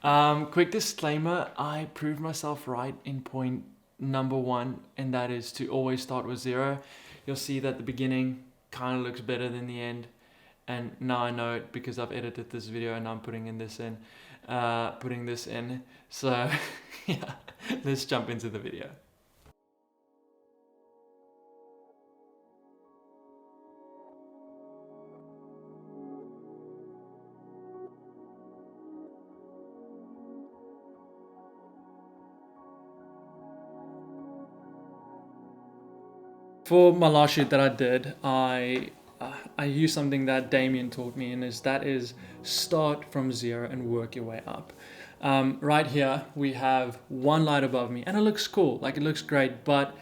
Quick disclaimer, I proved myself right in point number one, and that is to always start with zero. You'll see that the beginning kind of looks better than the end, and now I know it because I've edited this video and I'm putting this in. So yeah, let's jump into the video. For my last shoot that I did, I used something that Damien taught me, and that is start from zero and work your way up. Right here we have one light above me, and it looks cool, like it looks great, but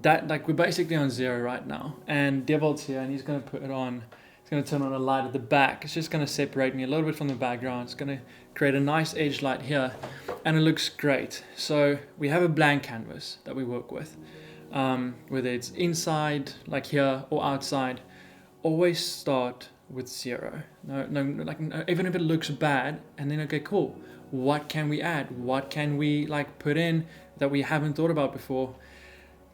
we're basically on zero right now. And Devil's here, and he's gonna put it on. He's gonna turn on a light at the back. It's just gonna separate me a little bit from the background. It's gonna create a nice edge light here, and it looks great. So we have a blank canvas that we work with. Whether it's inside, like here, or outside, always start with zero. No, even if it looks bad, and then okay, cool. What can we add? What can we put in that we haven't thought about before?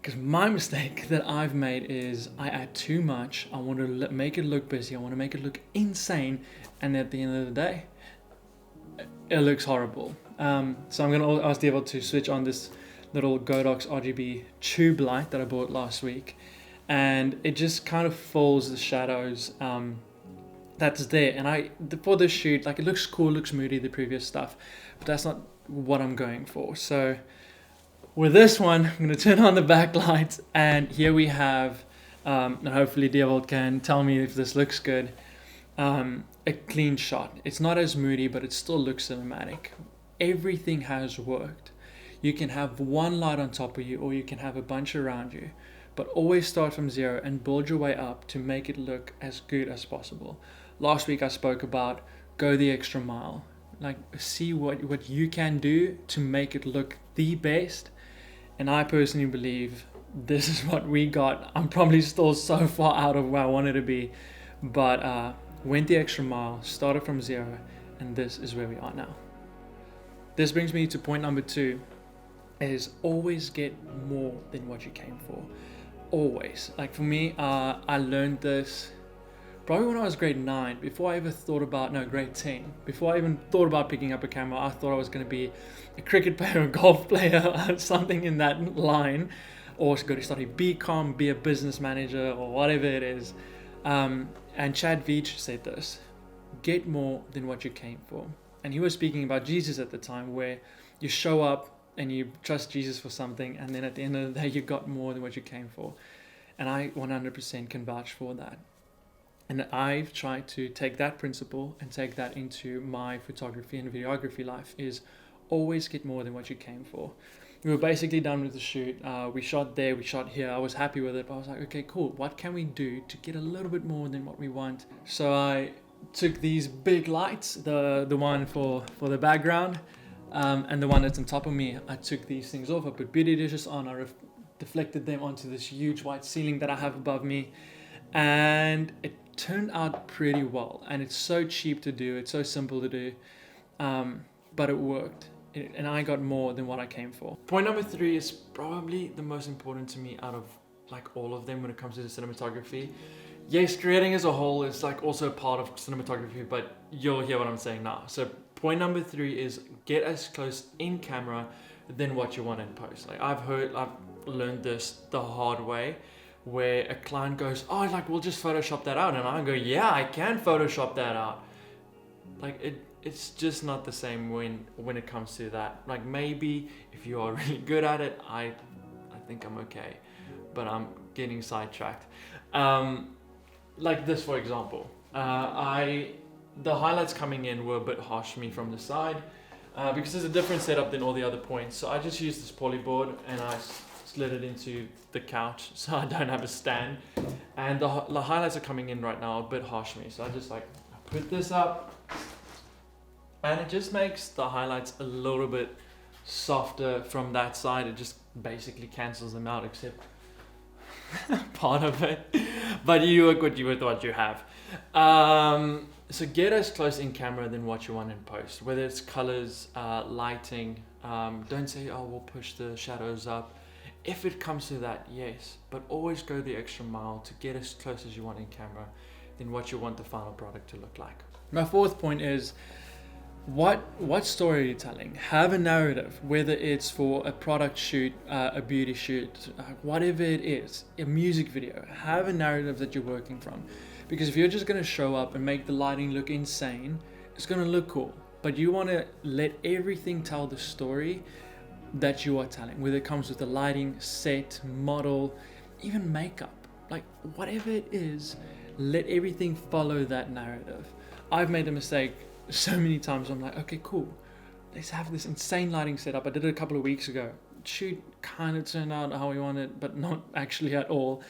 Because my mistake that I've made is I add too much. I want to make it look busy. I want to make it look insane, and at the end of the day, it looks horrible. So I'm gonna ask Devil to switch on this little Godox RGB tube light that I bought last week, and it just kind of fills the shadows that's there. And for this shoot, it looks cool, looks moody, the previous stuff, but that's not what I'm going for. So with this one, I'm going to turn on the backlight, and here we have, and hopefully Devil can tell me if this looks good, a clean shot. It's not as moody, but it still looks cinematic. Everything has worked. You can have one light on top of you, or you can have a bunch around you, but always start from zero and build your way up to make it look as good as possible. Last week I spoke about go the extra mile, see what you can do to make it look the best. And I personally believe this is what we got. I'm probably still so far out of where I wanted to be, but went the extra mile, started from zero, and this is where we are now. This brings me to point number 2. Is always get more than what you came for. Always. For me, I learned this probably when I was grade 9, before I ever thought about, grade 10. Before I even thought about picking up a camera, I thought I was going to be a cricket player, a golf player, something in that line, or go to study BCom, be a business manager, or whatever it is. And Chad Veach said this, get more than what you came for. And he was speaking about Jesus at the time, where you show up and you trust Jesus for something, and then at the end of the day you got more than what you came for. And I 100% can vouch for that. And I've tried to take that principle and take that into my photography and videography life, is always get more than what you came for. We were basically done with the shoot. We shot there, we shot here. I was happy with it, but I was like, okay, cool. What can we do to get a little bit more than what we want? So I took these big lights, the one for the background, and the one that's on top of me. I took these things off, I put beauty dishes on, I deflected them onto this huge white ceiling that I have above me, and it turned out pretty well. And it's so cheap to do, it's so simple to do, but it worked, and I got more than what I came for. Point number 3 is probably the most important to me out of all of them when it comes to the cinematography. Yes, creating as a whole is also part of cinematography, but you'll hear what I'm saying now. So point number 3 is get as close in camera than what you want in post. I've learned this the hard way, where a client goes, oh, we'll just Photoshop that out. And I go, yeah, I can Photoshop that out. It's just not the same when it comes to that. Maybe if you are really good at it, I think I'm okay, but I'm getting sidetracked. This, for example, the highlights coming in were a bit harsh for me from the side, because there's a different setup than all the other points. So I just used this polyboard and I slid it into the couch so I don't have a stand. And the highlights are coming in right now a bit harsh for me. So I just I put this up, and it just makes the highlights a little bit softer from that side. It just basically cancels them out, except part of it, but you work with what you have. So get as close in camera than what you want in post, whether it's colors, lighting. Don't say, oh, we'll push the shadows up. If it comes to that, yes, but always go the extra mile to get as close as you want in camera than what you want the final product to look like. My fourth point is, what story are you telling? Have a narrative, whether it's for a product shoot, a beauty shoot, whatever it is, a music video. Have a narrative that you're working from. Because if you're just going to show up and make the lighting look insane, it's going to look cool. But you want to let everything tell the story that you are telling, whether it comes with the lighting, set, model, even makeup. Like whatever it is, let everything follow that narrative. I've made the mistake so many times. I'm like, okay, cool. Let's have this insane lighting setup. I did it a couple of weeks ago. Shoot kind of turned out how we wanted, but not actually at all,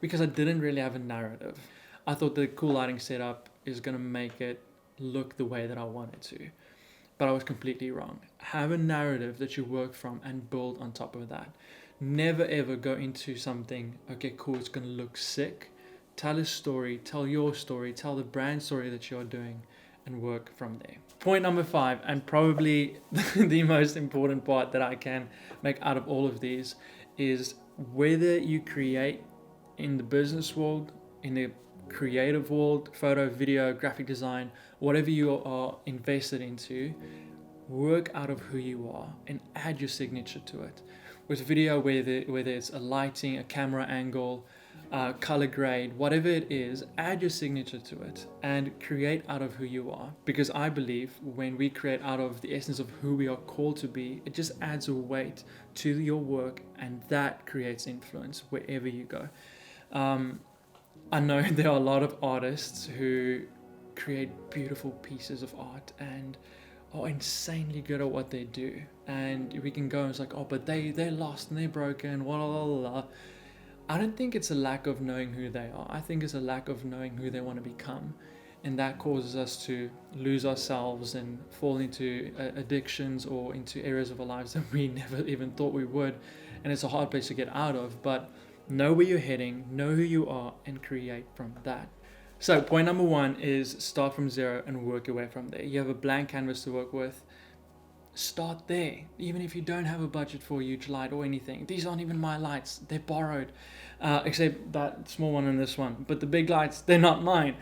because I didn't really have a narrative. I thought the cool lighting setup is going to make it look the way that I want it to. But I was completely wrong. Have a narrative that you work from and build on top of that. Never ever go into something, okay, cool, it's going to look sick. Tell a story, tell your story, tell the brand story that you're doing, and work from there. Point number 5, and probably the most important part that I can make out of all of these, is whether you create in the business world, in the creative world, photo, video, graphic design, whatever you are invested into, work out of who you are and add your signature to it. With video, whether it's a lighting, a camera angle, color grade, whatever it is, add your signature to it and create out of who you are. Because I believe when we create out of the essence of who we are called to be, it just adds a weight to your work, and that creates influence wherever you go. I know there are a lot of artists who create beautiful pieces of art and are insanely good at what they do. And we can go and it's like, oh, but they're lost and they're broken, blah, blah, blah, blah. I don't think it's a lack of knowing who they are. I think it's a lack of knowing who they want to become. And that causes us to lose ourselves and fall into addictions or into areas of our lives that we never even thought we would. And it's a hard place to get out of. But know where you're heading, know who you are, and create from that. So point number 1 is start from zero and work your way from there. You have a blank canvas to work with. Start there. Even if you don't have a budget for a huge light or anything. These aren't even my lights. They're borrowed. Except that small one and this one. But the big lights, they're not mine.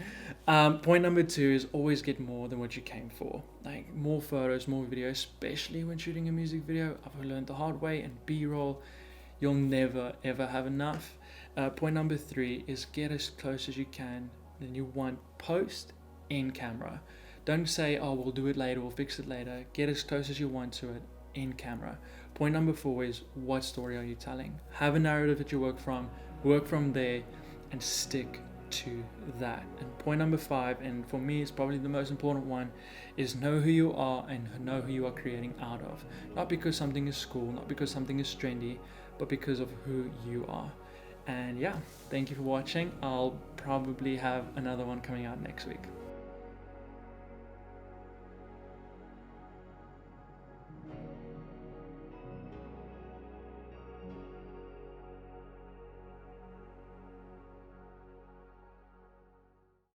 Point number 2 is always get more than what you came for. Like more photos, more video, especially when shooting a music video. I've learned the hard way, and B-roll. You'll never ever have enough. Point number 3 is get as close as you can. Then you want post in camera. Don't say, oh, we'll do it later, we'll fix it later. Get as close as you want to it in camera. Point number 4 is what story are you telling? Have a narrative that you work from there, and stick to that. And point number 5, and for me it's probably the most important one, is know who you are and know who you are creating out of. Not because something is cool, not because something is trendy, but because of who you are. And yeah, thank you for watching. I'll probably have another one coming out next week.